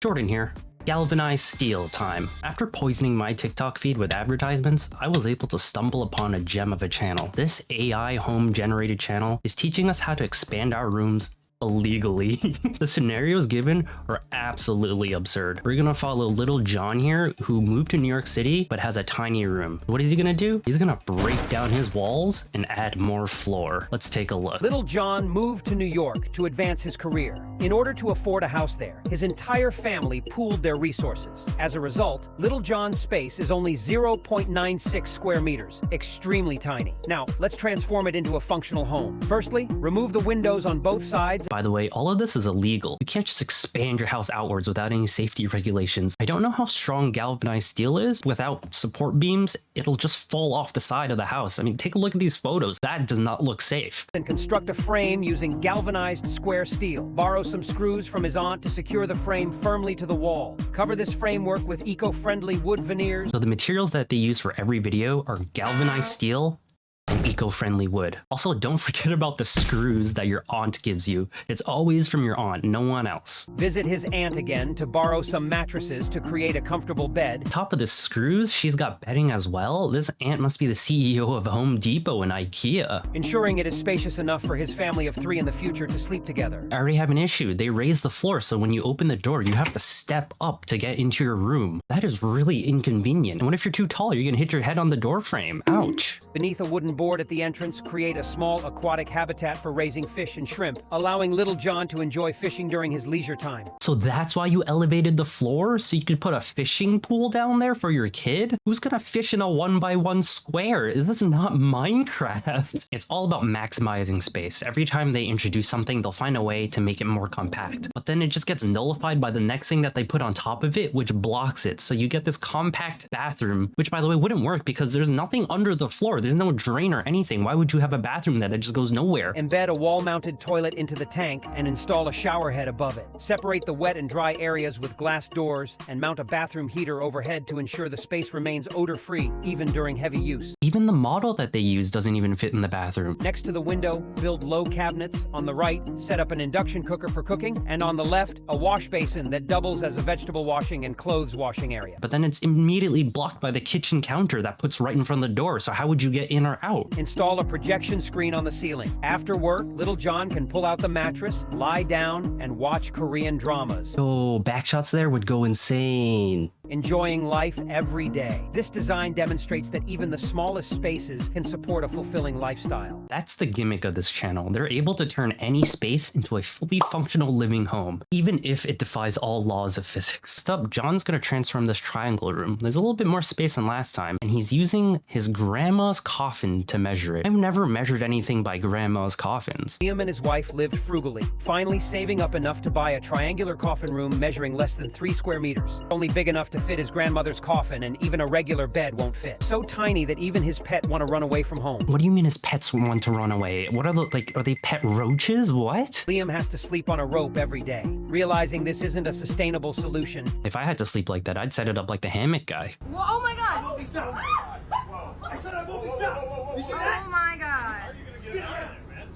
Jordan here. Galvanized steel time. After poisoning my TikTok feed with advertisements, I was able to stumble upon a gem of a channel. This AI home generated channel is teaching us how to expand our rooms illegally. The scenarios given are absolutely absurd. We're gonna follow little John here, who moved to New York City but has a tiny room. What is he gonna do? He's gonna break down his walls and add more floor. Let's take a look. Little John moved to New York to advance his career. In order to afford a house there, his entire family pooled their resources. As a result, Little John's space is only 0.96 square meters, extremely tiny. Now, let's transform it into a functional home. Firstly, remove the windows on both sides. By the way, all of this is illegal. You can't just expand your house outwards without any safety regulations. I don't know how strong galvanized steel is. Without support beams, it'll just fall off the side of the house. I mean, take a look at these photos. That does not look safe. And construct a frame using galvanized square steel. Borrow some screws from his aunt to secure the frame firmly to the wall. Cover this framework with eco-friendly wood veneers. So the materials that they use for every video are galvanized steel and eco-friendly wood. Also, don't forget about the screws that your aunt gives you. It's always from your aunt, no one else. Visit his aunt again to borrow some mattresses to create a comfortable bed. Top of the screws, she's got bedding as well. This aunt must be the CEO of Home Depot and IKEA. Ensuring it is spacious enough for his family of 3 in the future to sleep together. I already have an issue. They raise the floor, so when you open the door, you have to step up to get into your room. That is really inconvenient. And what if you're too tall? You're gonna hit your head on the door frame. Ouch. Beneath a wooden board at the entrance, create a small aquatic habitat for raising fish and shrimp, allowing Little John to enjoy fishing during his leisure time. So that's why you elevated the floor? So you could put a fishing pool down there for your kid? Who's gonna fish in a 1x1 square? This is not Minecraft. It's all about maximizing space. Every time they introduce something, they'll find a way to make it more compact. But then it just gets nullified by the next thing that they put on top of it, which blocks it. So you get this compact bathroom, which by the way wouldn't work because there's nothing under the floor. There's no drain or anything. Why would you have a bathroom that just goes nowhere? Embed a wall-mounted toilet into the tank and install a shower head above it. Separate the wet and dry areas with glass doors and mount a bathroom heater overhead to ensure the space remains odor-free, even during heavy use. Even the model that they use doesn't even fit in the bathroom. Next to the window, build low cabinets. On the right, set up an induction cooker for cooking, and on the left, a wash basin that doubles as a vegetable washing and clothes washing area. But then it's immediately blocked by the kitchen counter that puts right in front of the door, so how would you get in or out? Install a projection screen on the ceiling. After work, Little John can pull out the mattress, lie down, and watch Korean dramas. Oh, backshots there would go insane. Enjoying life every day. This design demonstrates that even the smallest spaces can support a fulfilling lifestyle. That's the gimmick of this channel. They're able to turn any space into a fully functional living home, even if it defies all laws of physics. Next up, John's gonna transform this triangle room. There's a little bit more space than last time, and he's using his grandma's coffin to measure it. I've never measured anything by grandma's coffins. Liam and his wife lived frugally, finally saving up enough to buy a triangular coffin room measuring less than 3 square meters. Only big enough to fit his grandmother's coffin, and even a regular bed won't fit. So tiny that even his pet want to run away from home. What do you mean his pets want to run away? What are are they pet roaches? What? Liam has to sleep on a rope every day. Realizing this isn't a sustainable solution. If I had to sleep like that, I'd set it up like the hammock guy. Whoa, oh my god! Whoa, stop! Whoa. I said I won't stop! You see that? Oh my god!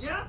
Yeah?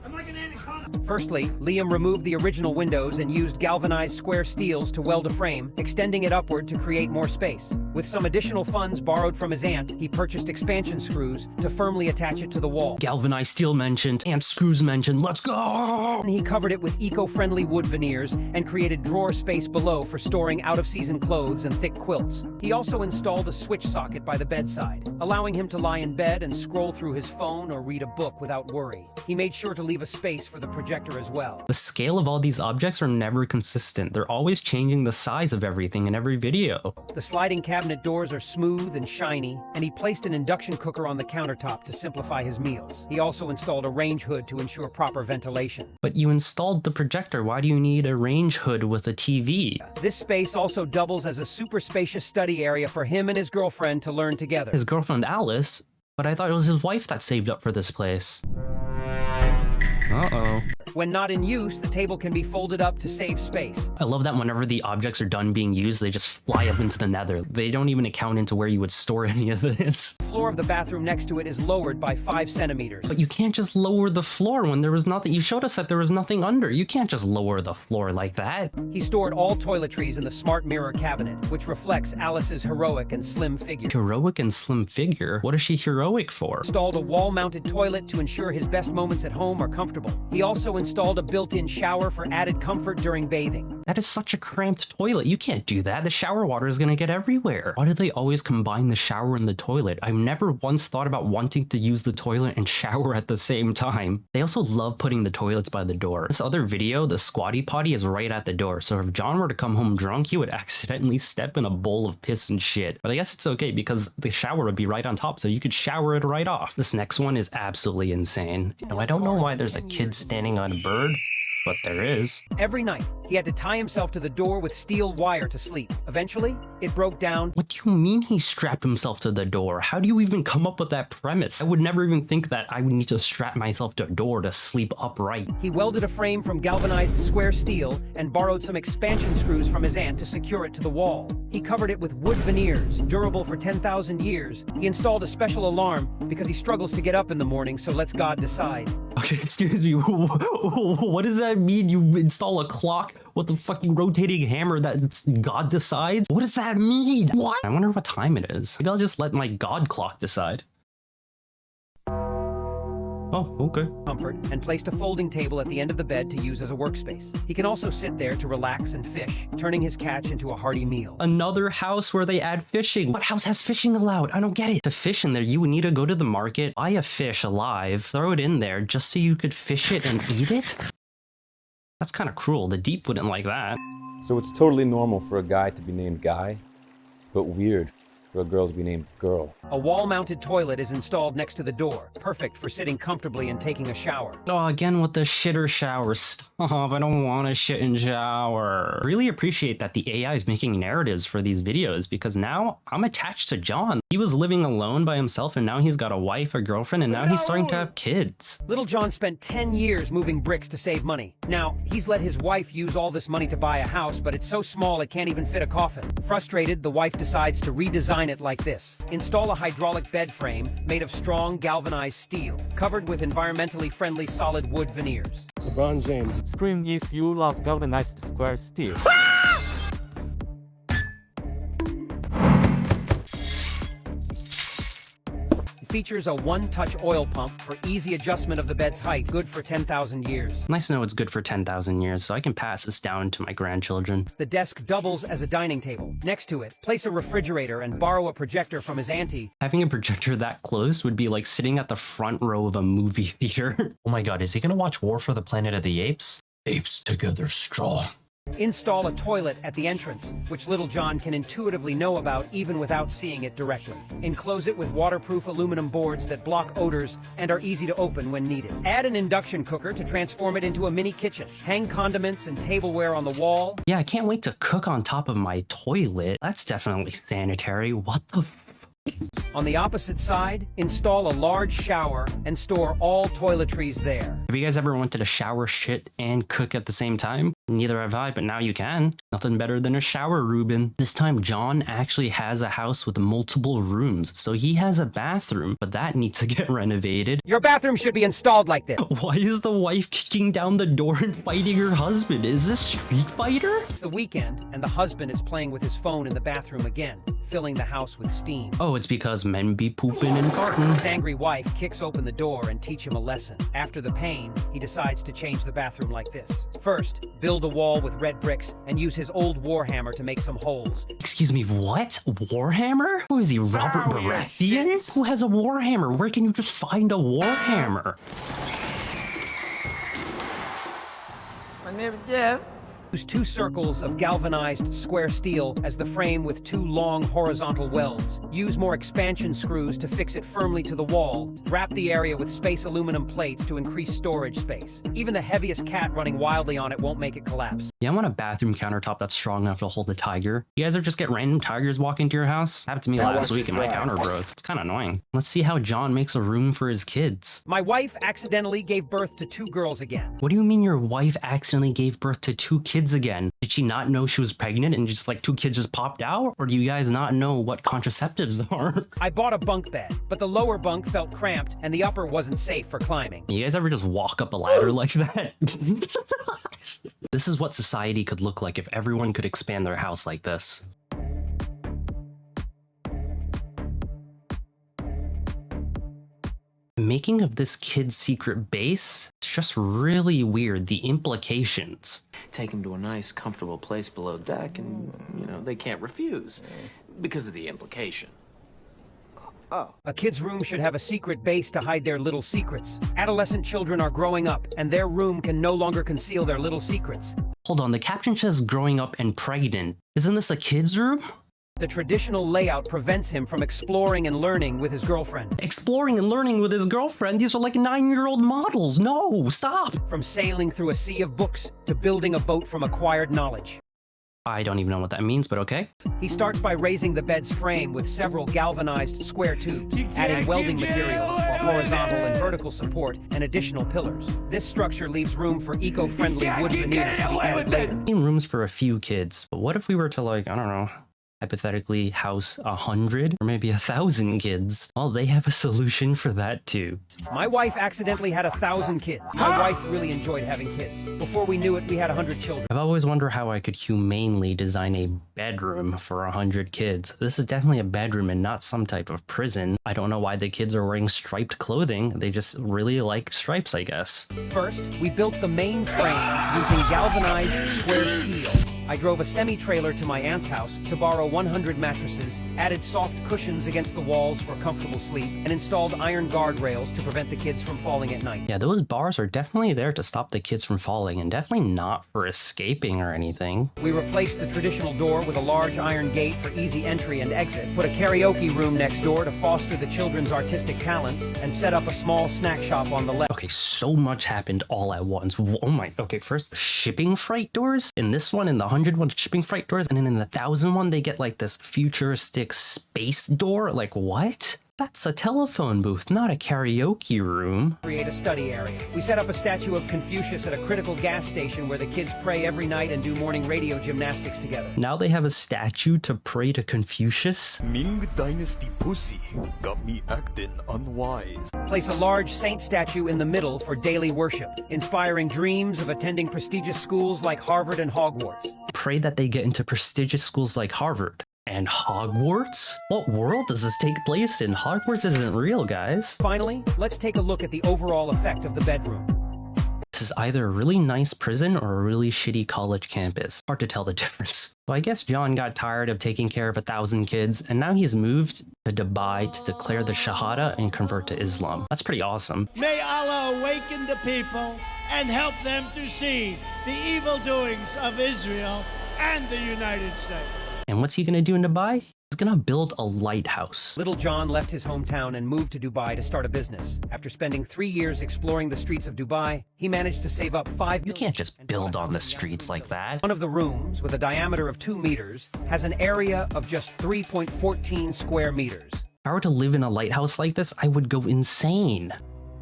I'm like an anaconda. Firstly, Liam removed the original windows and used galvanized square steels to weld a frame, extending it upward to create more space. With some additional funds borrowed from his aunt, he purchased expansion screws to firmly attach it to the wall. Galvanized steel mentioned, and screws mentioned, let's go! He covered it with eco-friendly wood veneers and created drawer space below for storing out-of-season clothes and thick quilts. He also installed a switch socket by the bedside, allowing him to lie in bed and scroll through his phone or read a book without worry. He made sure to leave a space for the projector as well. The scale of all these objects are never consistent. They're always changing the size of everything in every video. The sliding cabinet doors are smooth and shiny, and he placed an induction cooker on the countertop to simplify his meals. He also installed a range hood to ensure proper ventilation. But you installed the projector. Why do you need a range hood with a TV? This space also doubles as a super spacious study area for him and his girlfriend to learn together. His girlfriend Alice? But I thought it was his wife that saved up for this place. Uh-oh. When not in use, the table can be folded up to save space. I love that whenever the objects are done being used, they just fly up into the nether. They don't even account into where you would store any of this. The floor of the bathroom next to it is lowered by 5 centimeters. But you can't just lower the floor when there was nothing. You showed us that there was nothing under. You can't just lower the floor like that. He stored all toiletries in the smart mirror cabinet, which reflects Alice's heroic and slim figure. Heroic and slim figure? What is she heroic for? Installed a wall-mounted toilet to ensure his best moments at home are comfortable. He also installed a built-in shower for added comfort during bathing. That is such a cramped toilet. You can't do that. The shower water is gonna get everywhere. Why do they always combine the shower and the toilet? I've never once thought about wanting to use the toilet and shower at the same time. They also love putting the toilets by the door. This other video, the squatty potty is right at the door. So if John were to come home drunk, he would accidentally step in a bowl of piss and shit. But I guess it's okay because the shower would be right on top, so you could shower it right off. This next one is absolutely insane. Now, I don't know why there's a kid standing on a bird, but there is. Every night, he had to tie himself to the door with steel wire to sleep. Eventually, it broke down. What do you mean he strapped himself to the door? How do you even come up with that premise? I would never even think that I would need to strap myself to a door to sleep upright. He welded a frame from galvanized square steel and borrowed some expansion screws from his aunt to secure it to the wall. He covered it with wood veneers, durable for 10,000 years. He installed a special alarm because he struggles to get up in the morning, so lets God decide. Okay, excuse me, what does that mean? You install a clock with a fucking rotating hammer that God decides? What does that mean? What? I wonder what time it is. Maybe I'll just let my God clock decide. Oh, okay. Comfort, and placed a folding table at the end of the bed to use as a workspace. He can also sit there to relax and fish, turning his catch into a hearty meal. Another house where they add fishing. What house has fishing allowed? I don't get it. To fish in there, you would need to go to the market, buy a fish alive, throw it in there just so you could fish it and eat it? That's kind of cruel. The deep wouldn't like that. So it's totally normal for a guy to be named Guy, but weird for a girl to be named Girl. A wall-mounted toilet is installed next to the door, perfect for sitting comfortably and taking a shower. Oh, again with the shitter shower. Stop, I don't want to shit and shower. Really appreciate that the AI is making narratives for these videos because now I'm attached to John. He was living alone by himself and now he's got a wife, a girlfriend, and now he's starting to have kids. Little John spent 10 years moving bricks to save money. Now, he's let his wife use all this money to buy a house, but it's so small it can't even fit a coffin. Frustrated, the wife decides to redesign it like this. Install a hydraulic bed frame made of strong galvanized steel, covered with environmentally friendly solid wood veneers. LeBron James. Scream if you love galvanized square steel. Features a one-touch oil pump for easy adjustment of the bed's height, good for 10,000 years. Nice to know it's good for 10,000 years, so I can pass this down to my grandchildren. The desk doubles as a dining table. Next to it, place a refrigerator and borrow a projector from his auntie. Having a projector that close would be like sitting at the front row of a movie theater. Oh my god, is he gonna watch War for the Planet of the Apes? Apes together strong. Install a toilet at the entrance, which Little John can intuitively know about even without seeing it directly. Enclose it with waterproof aluminum boards that block odors and are easy to open when needed. Add an induction cooker to transform it into a mini kitchen. Hang condiments and tableware on the wall. Yeah, I can't wait to cook on top of my toilet. That's definitely sanitary. What the On the opposite side, install a large shower and store all toiletries there. Have you guys ever wanted to shower, shit, and cook at the same time? Neither have I, but now you can. Nothing better than a shower, Ruben. This time, John actually has a house with multiple rooms, so he has a bathroom, but that needs to get renovated. Your bathroom should be installed like this. Why is the wife kicking down the door and fighting her husband? Is this Street Fighter? It's the weekend, and the husband is playing with his phone in the bathroom again, filling the house with steam. Oh, it's because men be pooping and farting. His angry wife kicks open the door and teach him a lesson. After the pain, he decides to change the bathroom like this. First, build a wall with red bricks and use his old warhammer to make some holes. Excuse me, what? Warhammer? Who is he, Robert Baratheon? Who has a warhammer? Where can you just find a warhammer? My name is Jeff. Use 2 circles of galvanized square steel as the frame with 2 long horizontal welds. Use more expansion screws to fix it firmly to the wall. Wrap the area with space aluminum plates to increase storage space. Even the heaviest cat running wildly on it won't make it collapse. Yeah, I want a bathroom countertop that's strong enough to hold a tiger. You guys ever just get random tigers walking into your house? Happened to me last week and my counter broke. It's kind of annoying. Let's see how John makes a room for his kids. My wife accidentally gave birth to 2 girls again. What do you mean your wife accidentally gave birth to 2 kids again? Did she not know she was pregnant and just like 2 kids just popped out? Or do you guys not know what contraceptives are? I bought a bunk bed, but the lower bunk felt cramped and the upper wasn't safe for climbing. You guys ever just walk up a ladder like that? This is what society could look like if everyone could expand their house like this. Making of this kid's secret base, it's just really weird, the implications. Take them to a nice, comfortable place below deck, and, you know, they can't refuse because of the implication. A kid's room should have a secret base to hide their little secrets. Adolescent children are growing up, and their room can no longer conceal their little secrets. Hold on, the caption says growing up and pregnant. Isn't this a kid's room? The traditional layout prevents him from exploring and learning with his girlfriend. Exploring and learning with his girlfriend? These are like 9-year-old models. No, stop. From sailing through a sea of books to building a boat from acquired knowledge. I don't even know what that means, but okay. He starts by raising the bed's frame with several galvanized square tubes, adding welding materials for horizontal and vertical support and additional pillars. This structure leaves room for eco-friendly wood veneers to be added later. Rooms for a few kids, but what if we were to, like, I don't know, hypothetically house 100 or maybe 1,000 kids? Well, they have a solution for that too. My wife accidentally had 1,000 kids. My wife really enjoyed having kids. Before we knew it, we had 100 children. I've always wondered how I could humanely design a bedroom for 100 kids. This is definitely a bedroom and not some type of prison. I don't know why the kids are wearing striped clothing. They just really like stripes, I guess. First, we built the main frame using galvanized square steel. I drove a semi-trailer to my aunt's house to borrow 100 mattresses, added soft cushions against the walls for comfortable sleep, and installed iron guardrails to prevent the kids from falling at night. Yeah, those bars are definitely there to stop the kids from falling and definitely not for escaping or anything. We replaced the traditional door with a large iron gate for easy entry and exit, put a karaoke room next door to foster the children's artistic talents, and set up a small snack shop on the left. Okay, so much happened all at once. Oh my, okay, first shipping freight doors. In this one, in the 100 one, shipping freight doors, and then in the 1,000 one, they get like this futuristic space door. Like, what? That's a telephone booth, not a karaoke room. Create a study area. We set up a statue of Confucius at a critical gas station where the kids pray every night and do morning radio gymnastics together. Now they have a statue to pray to Confucius? Ming Dynasty pussy got me acting unwise. Place a large saint statue in the middle for daily worship, inspiring dreams of attending prestigious schools like Harvard and Hogwarts. Pray that they get into prestigious schools like Harvard. And Hogwarts? What world does this take place in? Hogwarts isn't real, guys. Finally, let's take a look at the overall effect of the bedroom. This is either a really nice prison or a really shitty college campus. Hard to tell the difference. So I guess John got tired of taking care of 1,000 kids, and now he's moved to Dubai to declare the Shahada and convert to Islam. That's pretty awesome. May Allah awaken the people and help them to see the evil doings of Israel and the United States. And what's he gonna do in Dubai? He's gonna build a lighthouse. Little John left his hometown and moved to Dubai to start a business. After spending 3 years exploring the streets of Dubai, he managed to save up $5 million. You can't just build on the streets like that. One of the rooms, with a diameter of 2 meters, has an area of just 3.14 square meters. If I were to live in a lighthouse like this, I would go insane.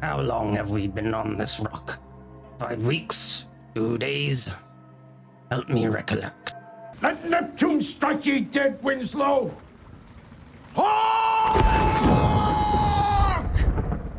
How long have we been on this rock? 5 weeks? 2 days? Help me recollect. Let Neptune strike ye dead, Winslow!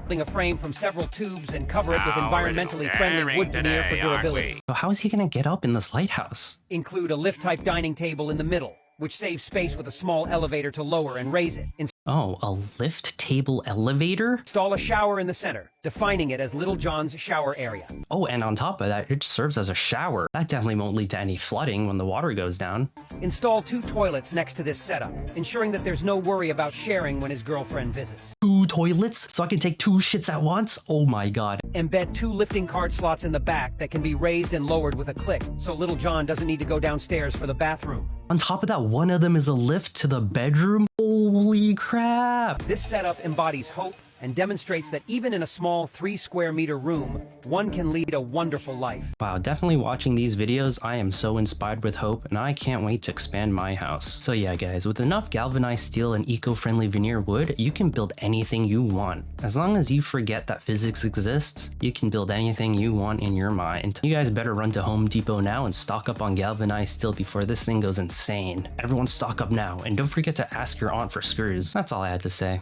A frame from several tubes and cover it with environmentally friendly wood veneer for durability. So how is he gonna get up in this lighthouse? Include a lift-type dining table in the middle, which saves space with a small elevator to lower and raise it. Oh, a lift table elevator? Install a shower in the center, defining it as Little John's shower area. Oh, and on top of that, it serves as a shower. That definitely won't lead to any flooding when the water goes down. Install 2 toilets next to this setup, ensuring that there's no worry about sharing when his girlfriend visits. 2 toilets? So I can take 2 shits at once? Oh my god. Embed 2 lifting cart slots in the back that can be raised and lowered with a click, so Little John doesn't need to go downstairs for the bathroom. On top of that, one of them is a lift to the bedroom? Holy crap! This setup embodies hope and demonstrates that even in a small 3 square meter room, one can lead a wonderful life. Wow, definitely watching these videos, I am so inspired with hope, and I can't wait to expand my house. So yeah guys, with enough galvanized steel and eco-friendly veneer wood, you can build anything you want. As long as you forget that physics exists, you can build anything you want in your mind. You guys better run to Home Depot now and stock up on galvanized steel before this thing goes insane. Everyone stock up now, and don't forget to ask your aunt for screws. That's all I had to say.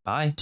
Bye.